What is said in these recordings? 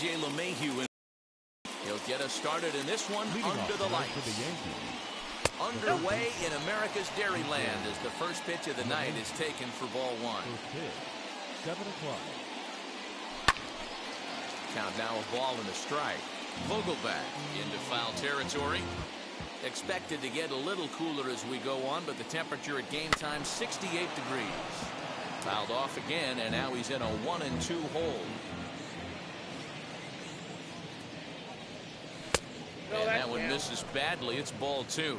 J. LeMahieu. He'll get us started in this one under the lights. Underway in America's Dairyland as the first pitch of the night is taken for ball one. 7 o'clock. Count now a ball and a strike. Vogelback into foul territory. Expected to get a little cooler as we go on, but the temperature at game time 68 degrees. Fouled off again, and now he's in a 1-2 hole. And that one misses badly. It's ball two.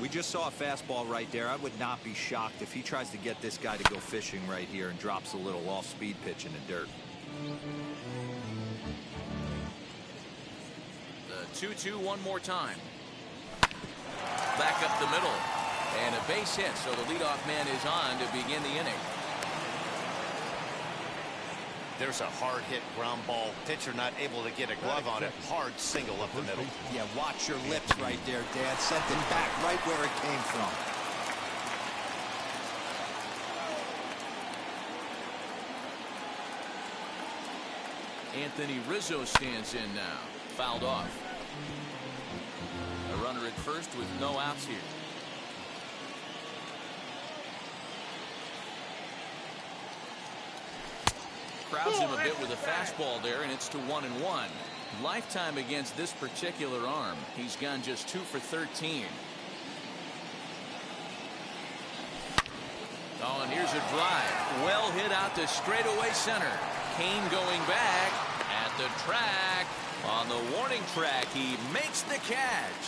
We just saw a fastball right there. I would not be shocked if he tries to get this guy to go fishing right here and drops a little off-speed pitch in the dirt. The 2-2 one more time. Back up the middle. And a base hit, so the leadoff man is on to begin the inning. There's a hard hit ground ball. Pitcher not able to get a glove on it. Hard single up the middle. Yeah, watch your lips right there, Dad. Sent it back right where it came from. Anthony Rizzo stands in now. Fouled off. A runner at first with no outs here. Crowds him a bit with a fastball there, and it's to 1-1. Lifetime against this particular arm. He's gone just 2 for 13. Oh, and here's a drive. Well hit out to straightaway center. Kane going back at the track. On the warning track, he makes the catch.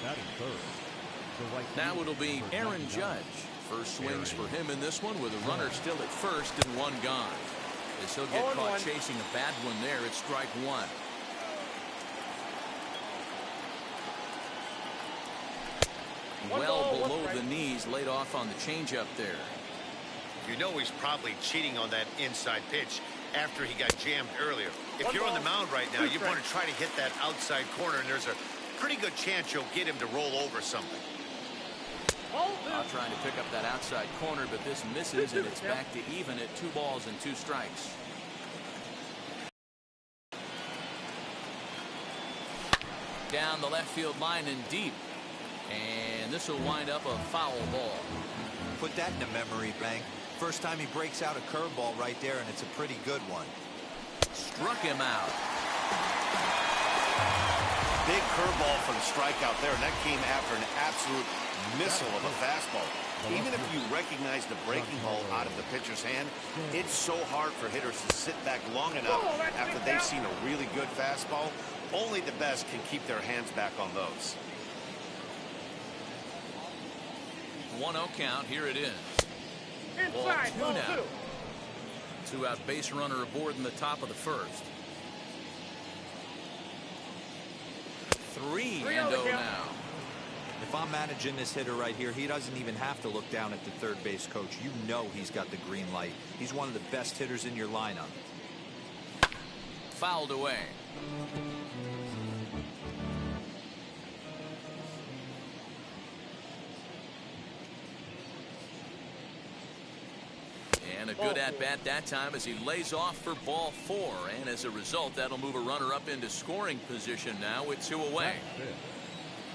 Batting third. Now it'll be Aaron Judge. First swings for him in this one with a runner still at first and one gone. As he'll get caught chasing a bad one there at strike one. Well below the knees, laid off on the changeup there. You know he's probably cheating on that inside pitch after he got jammed earlier. If you're on the mound right now, you want to try to hit that outside corner, and there's a pretty good chance you'll get him to roll over something. Trying to pick up that outside corner, but this misses, and it's back to even at 2 balls and 2 strikes. Down the left field line and deep. And this will wind up a foul ball. Put that in the memory bank. First time he breaks out a curveball right there, and it's a pretty good one. Struck him out. Big curveball for the strikeout there, and that came after an absolute missile of a fastball. Even if you recognize the breaking ball out of the pitcher's hand, it's so hard for hitters to sit back long enough after they've seen a really good fastball. Only the best can keep their hands back on those. 1-0 count. Here it is. Ball two now. 2-out base runner aboard in the top of the first. 3-0 now. If I'm managing this hitter right here, he doesn't even have to look down at the third base coach. You know he's got the green light. He's one of the best hitters in your lineup. Fouled away. And a good at-bat that time as he lays off for ball 4. And as a result, that'll move a runner up into scoring position now with 2 away.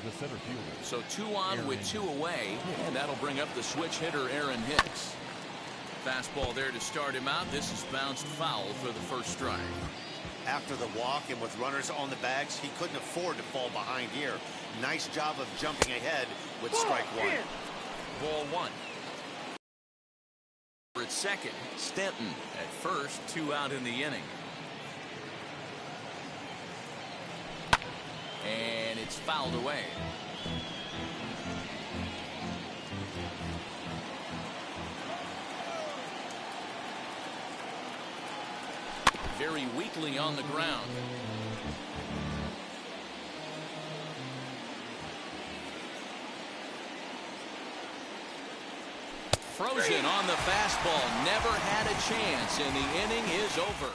The center fielder. So 2 on with 2 away, and that'll bring up the switch hitter Aaron Hicks. Fastball there to start him out. This is bounced foul for the first strike. After the walk and with runners on the bags, he couldn't afford to fall behind here. Nice job of jumping ahead with strike 1. Ball 1. At second, Stanton. At first, 2 out in the inning. And it's fouled away. Very weakly on the ground. Frozen on the fastball. Never had a chance, and the inning is over.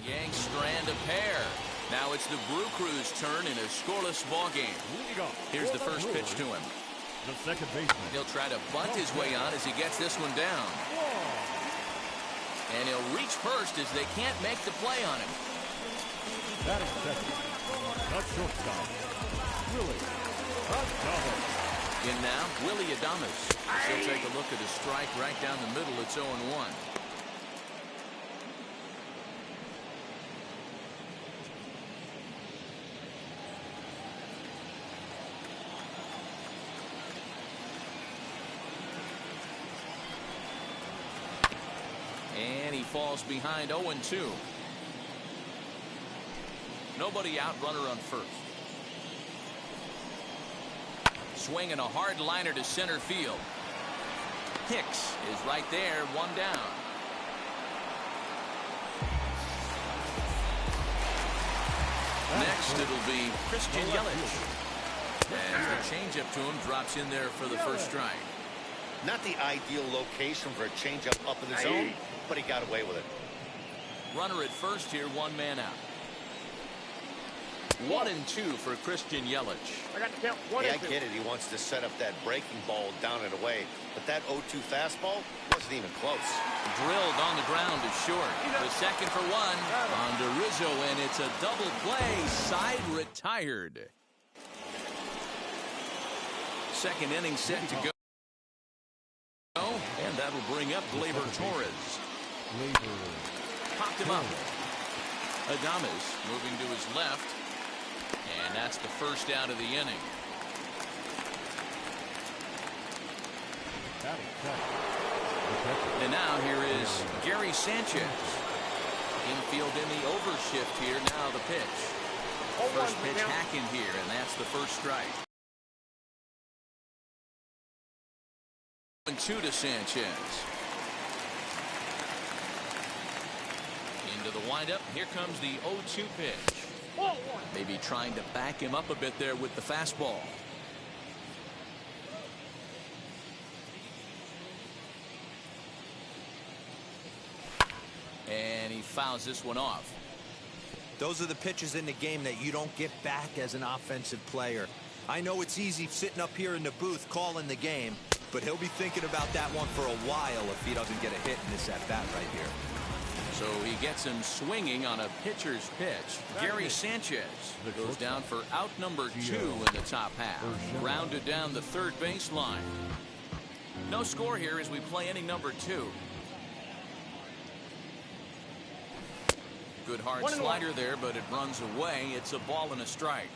Yanks strand a pair. Now it's the Brew Crew's turn in a scoreless ball game. Here's the first pitch to him. The second baseman. He'll try to bunt his way on as he gets this one down. And he'll reach first as they can't make the play on him. Batting second. The shortstop. Willie Adames. In now, Willie Adames. He'll take a look at a strike right down the middle. It's 0-1. And he falls behind 0-2. Nobody out, runner on first. Swinging a hard liner to center field. Hicks is right there, one down. Next, it'll be Christian Yelich. And the changeup to him drops in there for the first strike. Not the ideal location for a changeup up in the zone, but he got away with it. Runner at first here, one man out. 1-2 for Christian Yelich. I get it. He wants to set up that breaking ball down and away, but that 0-2 fastball wasn't even close. Drilled on the ground is short. The second for one on to Rizzo, and it's a double play. Side retired. Second inning set to go. And that'll bring up Gleyber Torres. Popped him up. Adames moving to his left. And that's the first out of the inning. And now here is Gary Sanchez. Infield in the overshift here. Now the pitch. First pitch hacking here, and that's the first strike. 1-2 to Sanchez. Into the windup. Here comes the 0-2 pitch. Maybe trying to back him up a bit there with the fastball. And he fouls this one off. Those are the pitches in the game that you don't get back as an offensive player. I know it's easy sitting up here in the booth calling the game, but he'll be thinking about that one for a while if he doesn't get a hit in this at-bat right here. So he gets him swinging on a pitcher's pitch. Gary Sanchez goes down for out number 2 in the top half. Rounded down the third baseline. No score here as we play inning number 2. Good hard slider there, but it runs away. It's a ball and a strike.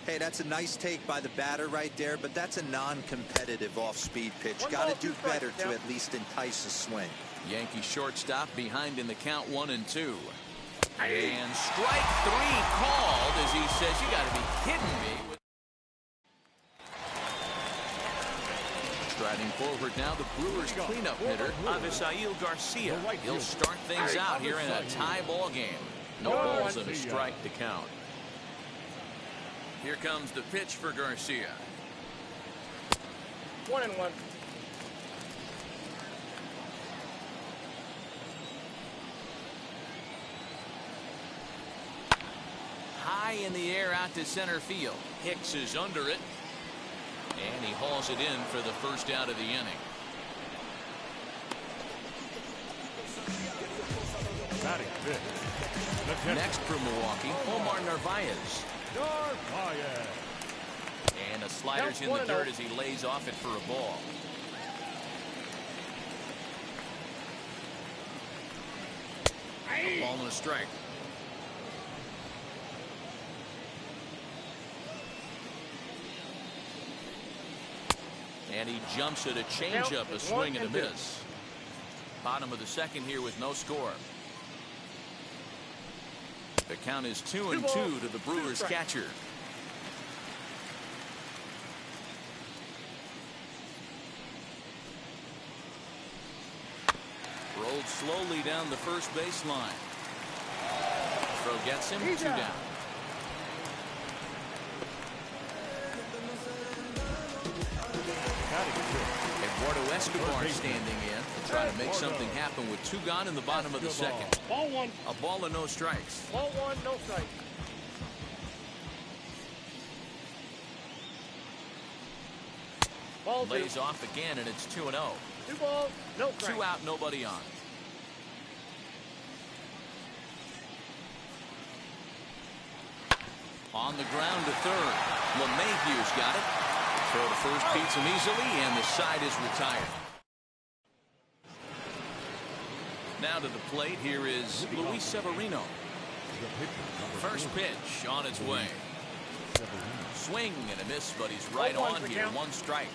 Hey, that's a nice take by the batter right there, but that's a non-competitive off-speed pitch. Got to do better to at least entice a swing. Yankee shortstop behind in the count 1-2. And strike 3 called as he says, you got to be kidding me. Striding forward now, the Brewers cleanup hitter, Avisail Garcia. He'll start things out here in a tie ball game. No balls and a strike to count. Here comes the pitch for Garcia. 1-1. High in the air out to center field. Hicks is under it. And he hauls it in for the first out of the inning. Next for Milwaukee, Omar Narvaez. And the slider's in the dirt as he lays off it for a ball. A ball and a strike. And he jumps at a changeup, a swing and a miss. Bottom of the second here with no score. The count is 2-2 to the Brewers catcher. Rolled slowly down the first baseline. Throw gets him, 2 down. Eduardo Escobar standing in to try to make something happen with 2 gone in the bottom of the second. Ball 1. A ball and no strikes. Ball 1, no strike. Ball 2. Lays off again, and it's 2-0. 2 balls, no strike. 2 out, nobody on. On the ground to third. LeMahieu's got it. Throw to first beats him easily, and the side is retired. Now to the plate, here is Luis Severino. First pitch on its way. Swing and a miss, but he's right on here. One strike.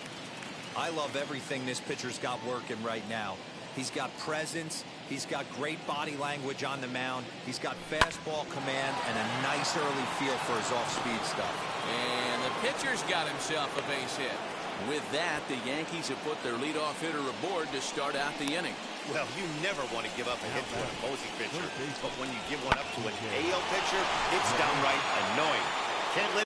I love everything this pitcher's got working right now. He's got presence. He's got great body language on the mound. He's got fastball command and a nice early feel for his off-speed stuff. And the pitcher's got himself a base hit. With that, the Yankees have put their leadoff hitter aboard to start out the inning. Well, you never want to give up a hit to an opposing pitcher, but when you give one up to an AL pitcher, it's downright annoying. Can't let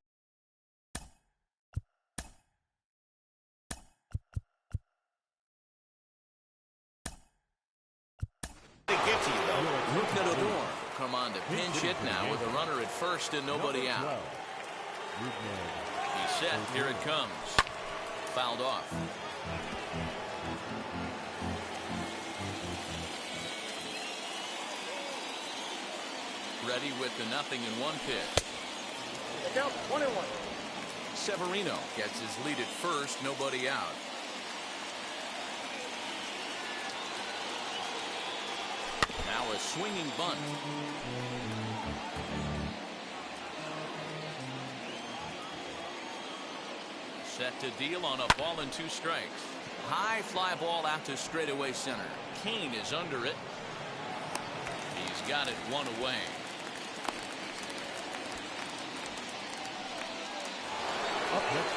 it get to you, though. Lucanador come on to pinch hit now with a runner at first and nobody out. He's set. Here it comes. Fouled off. Ready with the 0-1 pitch. Count 1-1. Severino gets his lead at first, nobody out. Now a swinging bunt. Set to deal on a ball and 2 strikes. High fly ball out to straightaway center. Kane is under it. He's got it 1 away.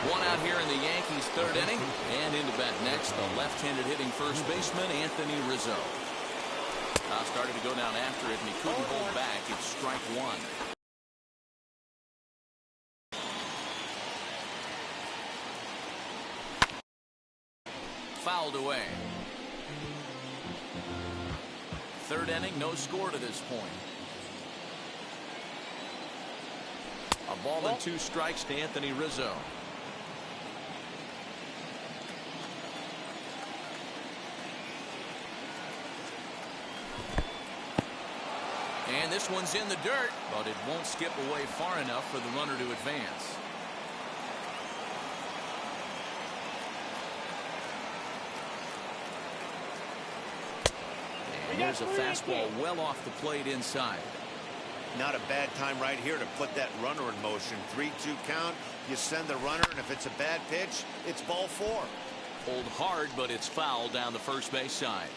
One out here in the Yankees' 3rd inning. And into bat next, the left-handed hitting first baseman, Anthony Rizzo. Started to go down after it, and he couldn't hold back. It's strike 1. Fouled away. 3rd inning, no score to this point. A ball and 2 strikes to Anthony Rizzo. And this one's in the dirt, but it won't skip away far enough for the runner to advance. And here's a fastball well off the plate inside. Not a bad time right here to put that runner in motion. 3-2 count. You send the runner, and if it's a bad pitch, it's ball 4. Pulled hard, but it's foul down the first base side.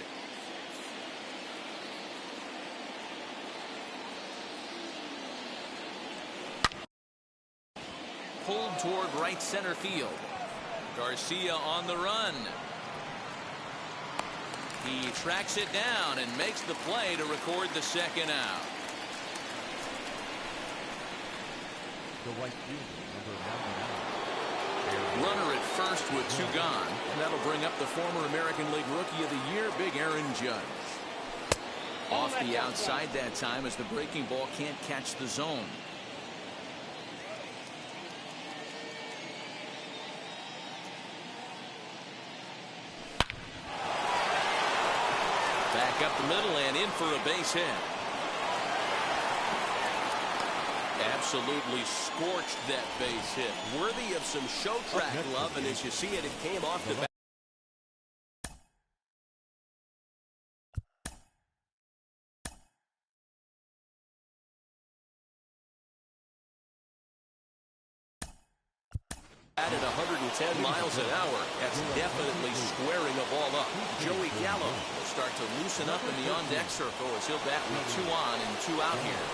Pulled toward right center field. Garcia on the run. He tracks it down and makes the play to record the 2nd out. Runner at first with 2 gone. And that'll bring up the former American League Rookie of the Year, Big Aaron Judge. Off the outside that time as the breaking ball can't catch the zone. Back up the middle and in for a base hit. Absolutely scorched that base hit. Worthy of some show track love, and as you see it, it came off the bat. At 110 miles an hour. That's definitely squaring a ball up. Joey Gallo will start to loosen up in the on-deck circle as he'll bat with 2 on and 2 out here.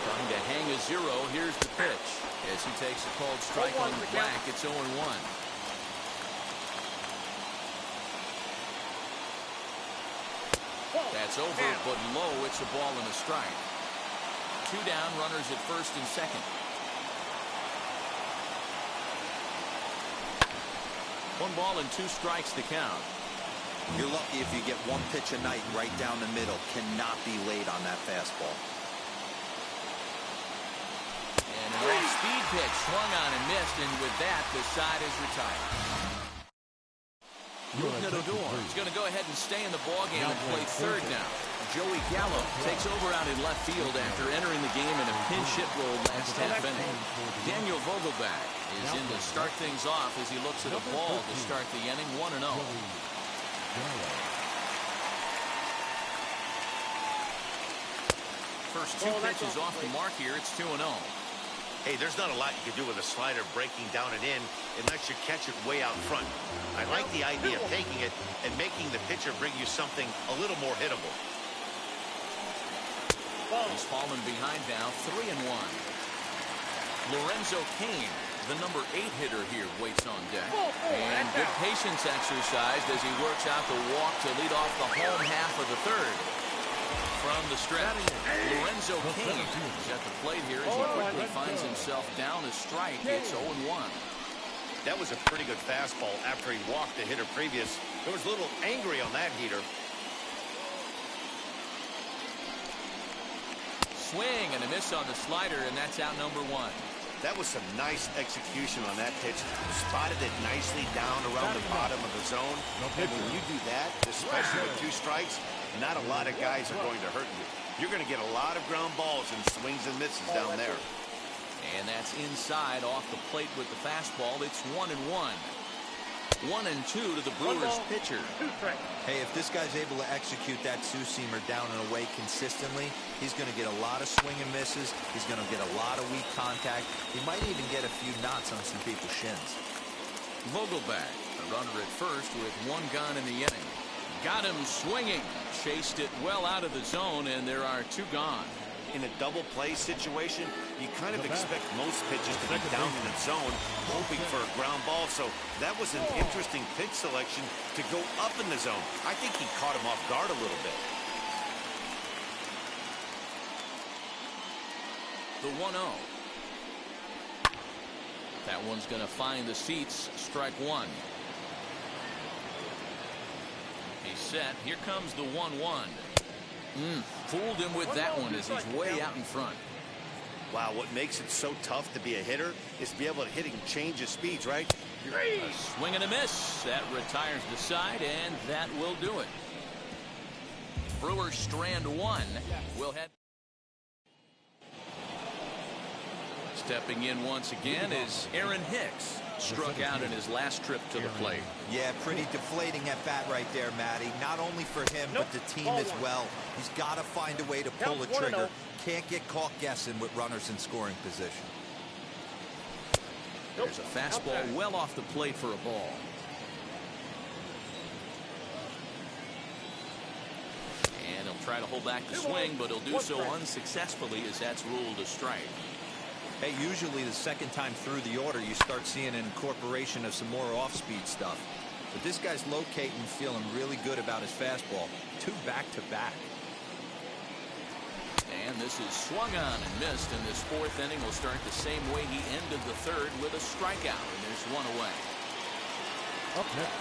Trying to hang a 0. Here's the pitch. As he takes a called strike on the black, it's 0-1. That's over, but low. It's a ball and a strike. 2 down, runners at first and second. 1 ball and 2 strikes to count. You're lucky if you get 1 pitch a night right down the middle. Cannot be late on that fastball. And an off-speed pitch swung on and missed, and with that, the side is retired. is going to go ahead and stay in the ballgame and play third now. Joey Gallo takes over out in left field after entering the game in a pinch hit role last half inning. Daniel Vogelback is in to start things off as he looks at a ball to start the inning, 1-0. First two pitches off the mark here. It's 2-0. Hey, there's not a lot you can do with a slider breaking down and in unless you catch it way out front. I like the idea of taking it and making the pitcher bring you something a little more hittable. He's fallen behind now, 3-1. Lorenzo Cain, the number 8 hitter here, waits on deck. And good patience exercised as he works out the walk to lead off the home half of the third. From the stretch, Lorenzo Cain is at the plate here as he quickly finds himself down a strike. It's 0-1. That was a pretty good fastball after he walked the hitter previous. There was a little angry on that heater. Swing and a miss on the slider, and that's out number 1. That was some nice execution on that pitch. Spotted it nicely down around the bottom of the zone. And when you do that, especially with 2 strikes, not a lot of guys are going to hurt you. You're going to get a lot of ground balls and swings and misses down there. And that's inside off the plate with the fastball. It's 1-1. 1-2 to the Brewers pitcher. Hey, if this guy's able to execute that two-seamer down and away consistently, he's going to get a lot of swing and misses. He's going to get a lot of weak contact. He might even get a few knots on some people's shins. Vogelback, a runner at first with 1 gone in the inning. Got him swinging. Chased it well out of the zone, and there are 2 gone. In a double play situation, you kind of expect most pitches to be down in the zone, hoping for a ground ball. So that was an interesting pitch selection to go up in the zone. I think he caught him off guard a little bit. The 1-0. That one's going to find the seats. Strike 1. He's set. Here comes the 1-1. Fooled him with that one as he's way out in front. Wow, what makes it so tough to be a hitter is to be able to hit and change his speeds, right? A swing and a miss. That retires the side, and that will do it. Brewers strand 1. We'll head. Stepping in once again is Aaron Hicks. Struck out in his last trip to the plate. Yeah, pretty deflating at bat right there, Matty. Not only for him, but the team as well. He's got to find a way to pull the trigger. Can't get caught guessing with runners in scoring position. There's a fastball well off the plate for a ball. And he'll try to hold back the swing, but he'll do so unsuccessfully as that's ruled a strike. Hey, usually the second time through the order, you start seeing an incorporation of some more off-speed stuff. But this guy's locating, feeling really good about his fastball. 2 back-to-back. And this is swung on and missed, and this 4th inning will start the same way he ended the 3rd with a strikeout, and there's 1 away.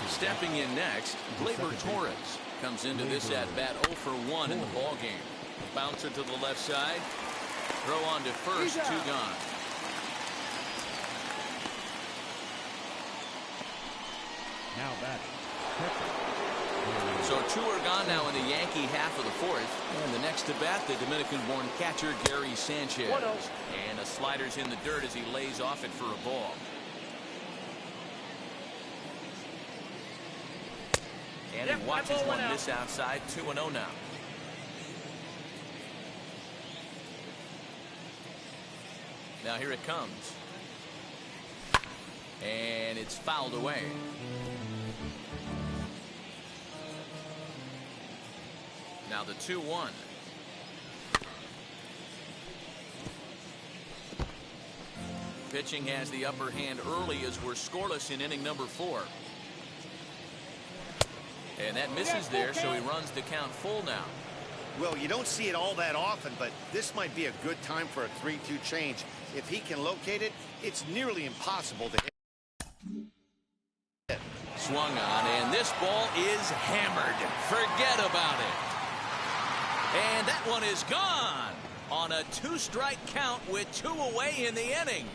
Stepping in next, Gleyber Torres comes into this at-bat 0 for 1 in the ballgame. Bouncer to the left side. Throw on to first, 2 gone. Now batting. So 2 are gone now in the Yankee half of the 4th. And the next to bat, the Dominican-born catcher, Gary Sanchez. And a slider's in the dirt as he lays off it for a ball. And he watches one miss outside, 2-0 now. Now here it comes. And it's fouled away. Now the 2-1. Pitching has the upper hand early as we're scoreless in inning number 4. And that misses there, so he runs the count full now. Well, you don't see it all that often, but this might be a good time for a 3-2 change. If he can locate it, it's nearly impossible to hit. Swung on, and this ball is hammered. Forget about it. And that one is gone on a 2-strike count with 2 away in the inning.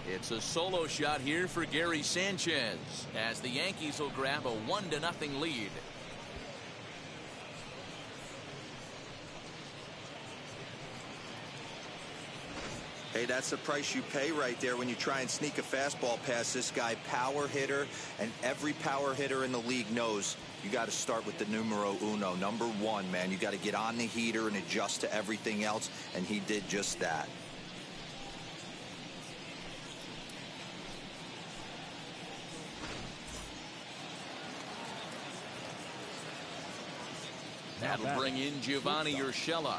It's a solo shot here for Gary Sanchez as the Yankees will grab a 1-0 lead. Hey, that's the price you pay right there when you try and sneak a fastball past this guy. Power hitter, and every power hitter in the league knows you got to start with the numero uno, number one, man. You got to get on the heater and adjust to everything else, and he did just that. That'll bring in Giovanni Urshela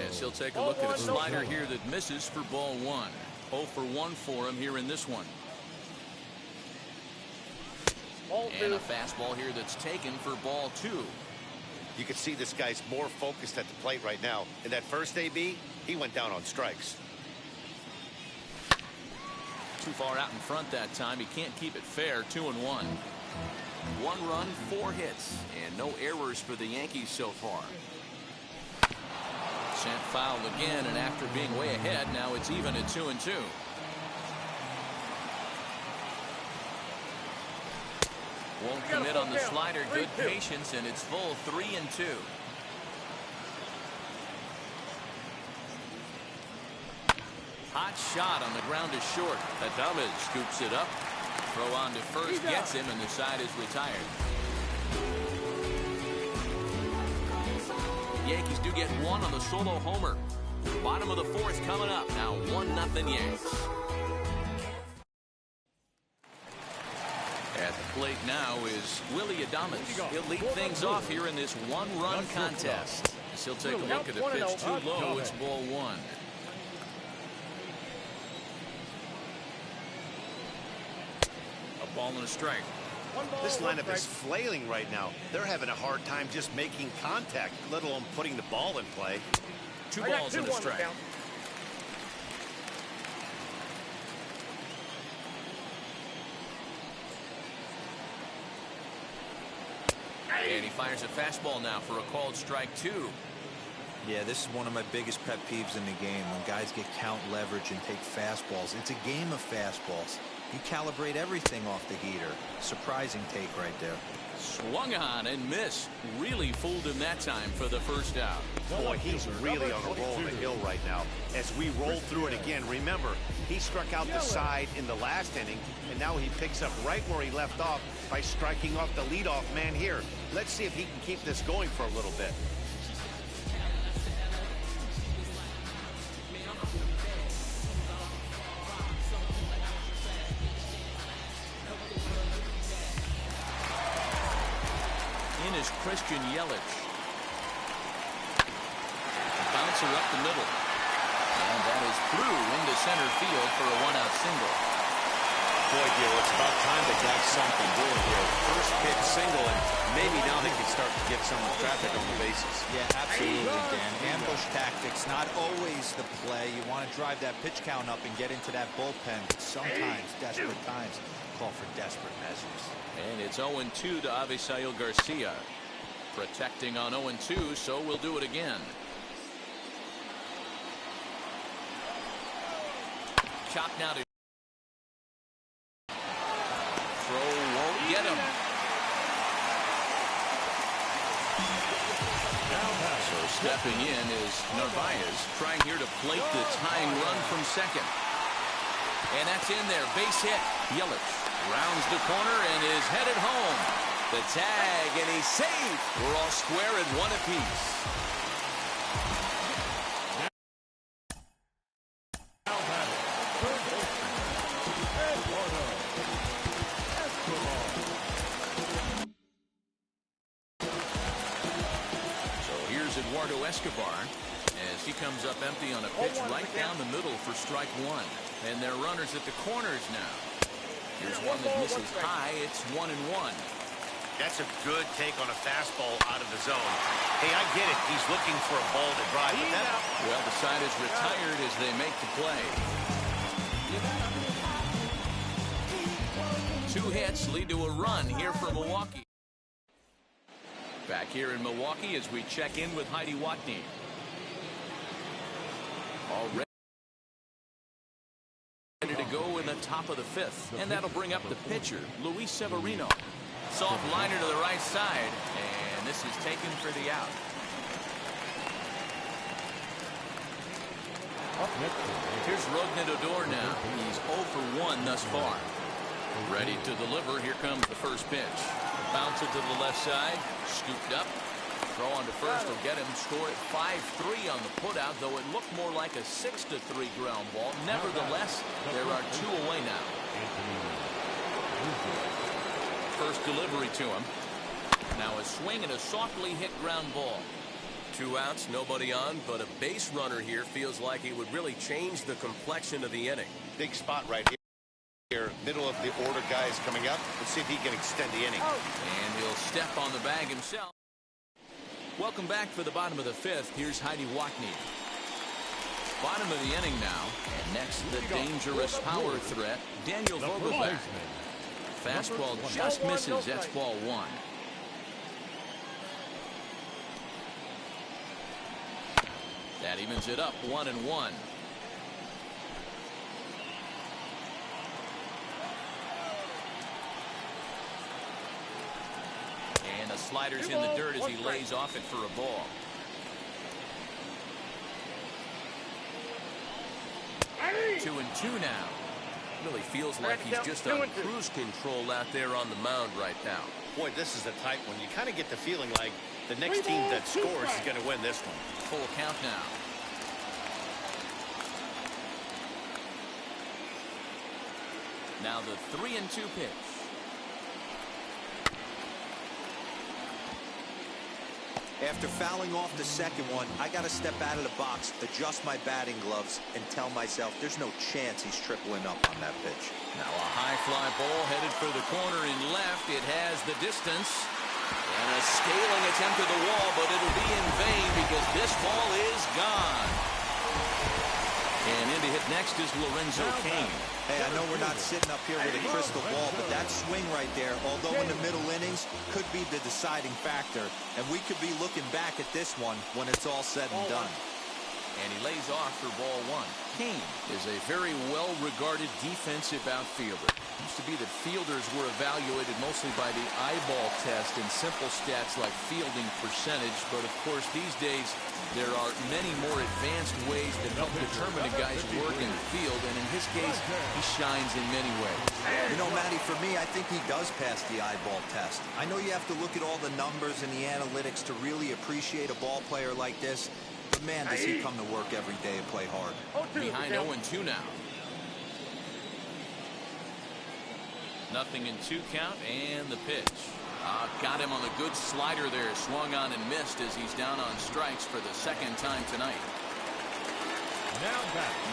as he'll take a look at a slider here that misses for ball one. 0 for 1 for him here in this one. And a fastball here that's taken for ball two. You can see this guy's more focused at the plate right now. In that first AB, he went down on strikes. Too far out in front that time. He can't keep it fair. 2-1. 1 run, 4 hits, and no errors for the Yankees so far. Sent foul again, and after being way ahead, now it's even at 2-2. Won't commit on the slider. Good patience, and it's full 3-2. Hot shot on the ground is short. Adames scoops it up. Throw on to first, gets him, and the side is retired. Yankees do get one on the solo homer. Bottom of the fourth coming up. Now 1-0 Yanks. At the plate now is Willie Adames. He'll lead things off here in this 1-run contest. As he'll take a look at a pitch too low. It's ball one. A ball and a strike. This lineup is flailing right now. They're having a hard time just making contact, let alone putting the ball in play. 2 balls and a strike. And he fires a fastball now for a called strike 2. Yeah, this is one of my biggest pet peeves in the game, when guys get count leverage and take fastballs. It's a game of fastballs. You calibrate everything off the heater. Surprising take right there. Swung on and missed. Really fooled him that time for the first out. Boy, he's really on a roll on the hill right now. As we roll through it again, remember, he struck out the side in the last inning, and now he picks up right where he left off by striking off the leadoff man here. Let's see if he can keep this going for a little bit. Is Christian Yelich. Bouncer up the middle. And that is through into center field for a 1-out single. Boy, dear, it's about time they got something doing here. First pitch single, and maybe now they can start to get some traffic on the bases. Yeah, absolutely, Dan. Ambush tactics, not always the play. You want to drive that pitch count up and get into that bullpen. Sometimes, desperate times, call for desperate measures. And it's 0-2 to Avisail Garcia. Protecting on 0-2, so we'll do it again. Chop now to throw, won't get him. So stepping in is Narvaez, trying here to plate the tying run from second. And that's in there, base hit. Yelich rounds the corner and is headed home. The tag, and he's safe. We're all square at 1 apiece. So here's Eduardo Escobar as he comes up empty on a pitch right down the middle for strike 1. And they're runners at the corners now. Here's one that misses high. It's 1-1. That's a good take on a fastball out of the zone. Hey, I get it. He's looking for a ball to drive. But that... Well, the side is retired as they make the play. 2 hits lead to a run here for Milwaukee. Back here in Milwaukee as we check in with Heidi Watney. Already ready to go in the top of the fifth. And that'll bring up the pitcher, Luis Severino. Soft liner to the right side, and this is taken for the out. Here's Rougned Odor now. He's 0 for 1 thus far. Ready to deliver. Here comes the first pitch. Bounce it to the left side. Scooped up. Throw on to first will get him. Score at 5-3 on the putout, though it looked more like a 6-3 ground ball. Nevertheless, there are 2 away now. First delivery to him. Now a swing and a softly hit ground ball. 2 outs, nobody on, but a base runner here feels like it would really change the complexion of the inning. Big spot right here. Middle of the order guy is coming up. Let's see if he can extend the inning. And he'll step on the bag himself. Welcome back for the bottom of the fifth. Here's Heidi Wackney. Bottom of the inning now. And next, the dangerous power threat, Daniel Vogelbach. Fastball just misses. That's ball 1. That evens it up 1-1. And the slider's in the dirt as he lays off it for a ball. Two and 2 now. Really feels like he's just on cruise control out there on the mound right now. Boy, this is a tight one. You kind of get the feeling like the next team that scores is going to win this one. Full count now. Now the 3-2 pitch. After fouling off the second one, I got to step out of the box, adjust my batting gloves, and tell myself there's no chance he's tripling up on that pitch. Now a high fly ball headed for the corner in left. It has the distance. And a scaling attempt at the wall, but it'll be in vain because this ball is gone. And in to hit next is Lorenzo Cain. Hey, I know we're not sitting up here with a crystal ball, but that swing right there, although in the middle innings, could be the deciding factor. And we could be looking back at this one when it's all said and done. And he lays off for ball 1. Cain is a very well-regarded defensive outfielder. It used to be that fielders were evaluated mostly by the eyeball test and simple stats like fielding percentage. But, of course, these days there are many more advanced ways that help determine a guy's work in the field. And in his case, he shines in many ways. You know, Matty, for me, I think he does pass the eyeball test. I know you have to look at all the numbers and the analytics to really appreciate a ball player like this. But, man, does he come to work every day and play hard. Behind 0-2 now. 0-2 count, and the pitch. Got him on the good slider there. Swung on and missed as he's down on strikes for the second time tonight.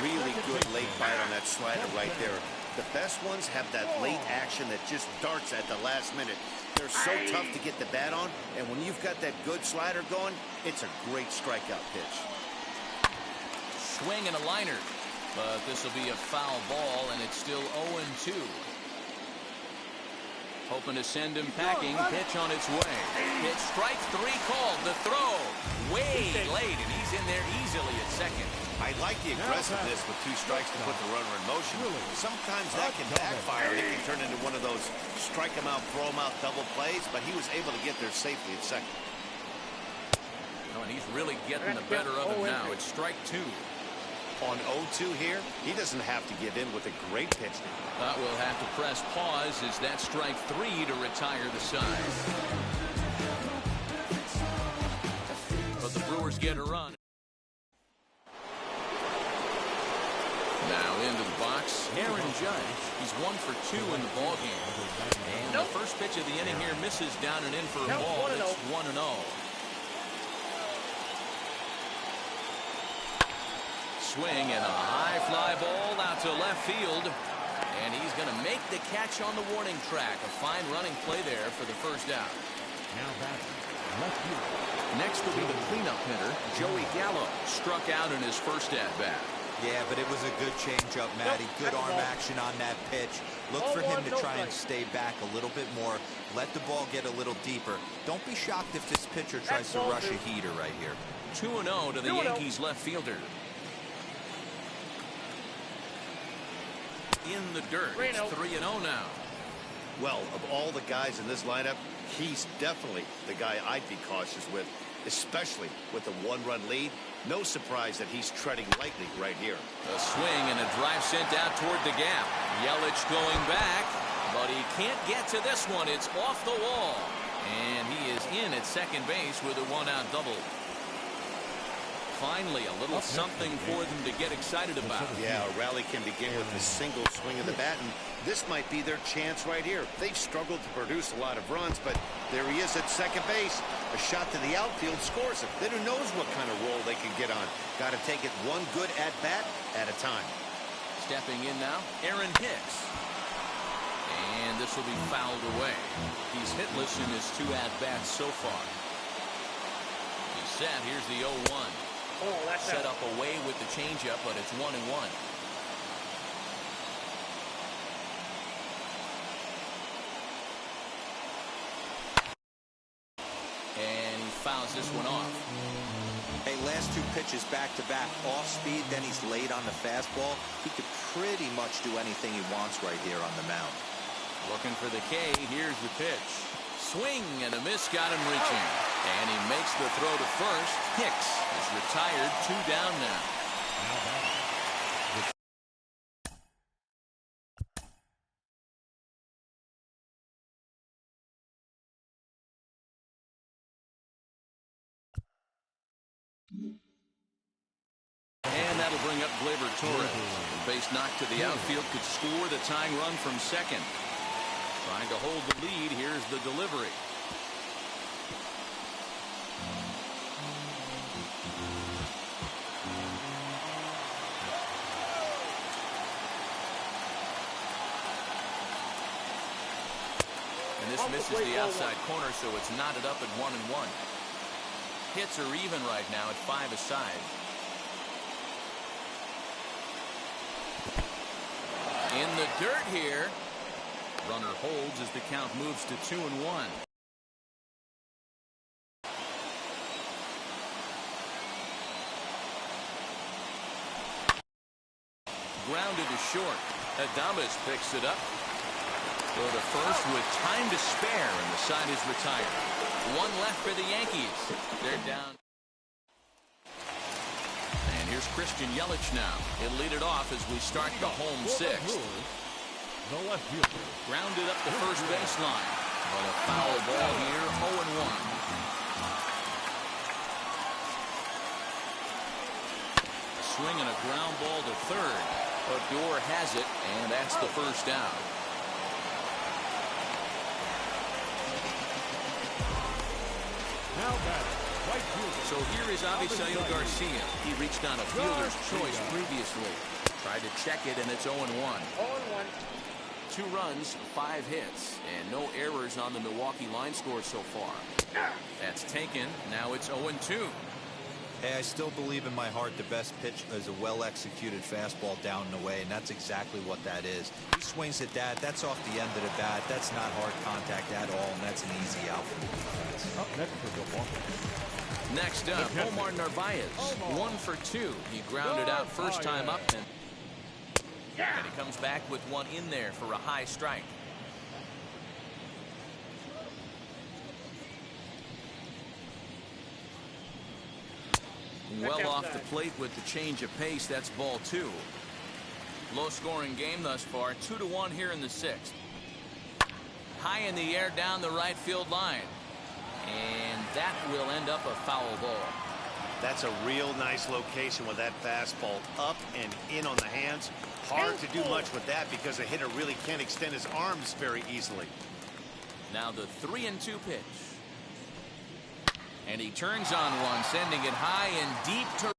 Really good late bite on that slider right there. The best ones have that late action that just darts at the last minute. They're so tough to get the bat on, and when you've got that good slider going, it's a great strikeout pitch. Swing and a liner, but this will be a foul ball, and it's still 0-2. Hoping to send him packing. Pitch on its way. Pitch strike 3 called. The throw way late, and he's in there easily at second. I like the aggressiveness with 2 strikes to put the runner in motion. Sometimes that can backfire. It can turn into one of those strike him out, throw him out double plays, but he was able to get there safely at second. Oh, and he's really getting the better of it now. It's strike 2. On 0-2 here, he doesn't have to give in with a great pitch. We'll have to press pause as that strike 3 to retire the side. But the Brewers get a run. Now into the box, Aaron Judge. He's 1 for 2 in the ballgame. And the first pitch of the inning here misses down and in for a ball. It's 1-0. Swing and a high fly ball out to left field. And he's going to make the catch on the warning track. A fine running play there for the first out. Now back left field. Next will be the cleanup hitter, Joey Gallo. Struck out in his first at-bat. Yeah, but it was a good changeup, Matty. Good arm action on that pitch. Look for him to try and stay back a little bit more. Let the ball get a little deeper. Don't be shocked if this pitcher tries to rush a heater right here. 2-0 to the Yankees left fielder. in the dirt. It's 3-0 now. Well, of all the guys in this lineup, he's definitely the guy I'd be cautious with, especially with a one-run lead. No surprise that he's treading lightly right here. A swing and a drive sent out toward the gap. Yelich going back, but he can't get to this one. It's off the wall. And he is in at second base with a one-out double. Finally, a little something for them to get excited about. Yeah, a rally can begin with a single swing of the bat, and this might be their chance right here. They've struggled to produce a lot of runs, but there he is at second base. A shot to the outfield scores him. Then who knows what kind of role they can get on. Got to take it one good at-bat at a time. Stepping in now, Aaron Hicks. And this will be fouled away. He's hitless in his 2 at-bats so far. He's set. Here's the 0-1. Set up away with the changeup, but it's 1-1. And he fouls this one off. Hey, last 2 pitches back-to-back off speed, then he's late on the fastball. He could pretty much do anything he wants right here on the mound. Looking for the K. Here's the pitch. Swing and a miss got him reaching. And he makes the throw to first. Hicks is retired. 2 down now. And that'll bring up Gleyber Torres. The base knock to the outfield could score the tying run from second. Trying to hold the lead. Here's the delivery. And this misses the outside corner, so it's knotted up at 1-1. Hits are even right now at 5 aside. In the dirt here. Runner holds as the count moves to 2-1. Grounded to short. Adames picks it up. Go to first with time to spare, and the side is retired. 1 left for the Yankees. They're down. And here's Christian Yelich now. He'll lead it off as we start the home 6th. The left fielder. Grounded up the first baseline. But a foul ball here, 0-1. Swing and a ground ball to third. Odor has it, and that's the first down. Now batting, right fielder. So here is Avisail Garcia. He reached on a fielder's choice previously. Tried to check it, and it's 0-1. 0-1. 2 runs, 5 hits, and no errors on the Milwaukee line score so far. That's taken. Now it's 0-2. Hey, I still believe in my heart the best pitch is a well-executed fastball down and away, and that's exactly what that is. He swings at that. That's off the end of the bat. That's not hard contact at all, and that's an easy out for the defense. Up next for Milwaukee. Next up, Omar Narvaez. 1 for 2. He grounded out first time up, and he comes back with one in there for a high strike. Well off the plate with the change of pace. That's ball 2. Low scoring game thus far. 2-1 here in the 6th. High in the air down the right field line. And that will end up a foul ball. That's a real nice location with that fastball up and in on the hands. Hard to do much with that because a hitter really can't extend his arms very easily. Now the 3-2 pitch. And he turns on one, sending it high and deep to